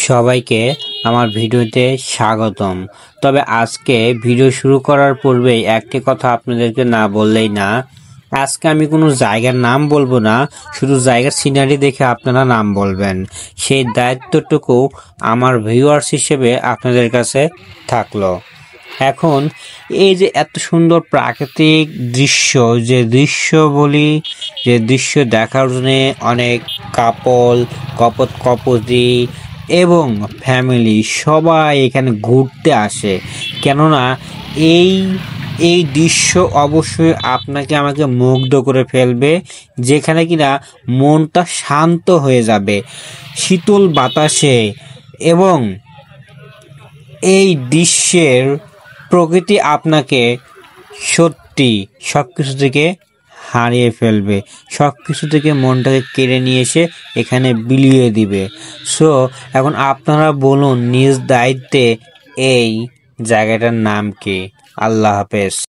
সবাইকে আমার ভিডিওতে স্বাগতম। তবে আজকে ভিডিও শুরু করার পূর্বেই একটি কথা আপনাদেরকে না বললেই না। আজকে আমি কোনো জায়গার নাম বলবো না, শুধু জায়গার সিনারি দেখে আপনারা নাম বলবেন। সেই দায়িত্বটুকু আমার ভিউয়ার্স হিসেবে আপনাদের কাছে থাকলো। এখন এই যে এত সুন্দর প্রাকৃতিক দৃশ্য, যে দৃশ্য দেখার জন্য অনেক কপতি এবং ফ্যামিলি সবাই এখানে ঘুরতে আসে। কেননা এই দৃশ্য অবশ্যই আপনাকে আমাকে মুগ্ধ করে ফেলবে, যেখানে কিনা মনটা শান্ত হয়ে যাবে শীতল বাতাসে। এবং এই দৃশ্যের প্রকৃতি আপনাকে সত্যি সবকিছু থেকে হারিয়ে ফেলবে, সবকিছু থেকে মনটাকে কেড়ে নিয়ে এসে এখানে বিলিয়ে দিবে। সো এখন আপনারা বলুন নিজ দায়িত্বে এই জায়গাটার নাম কি। আল্লাহ হাফেজ।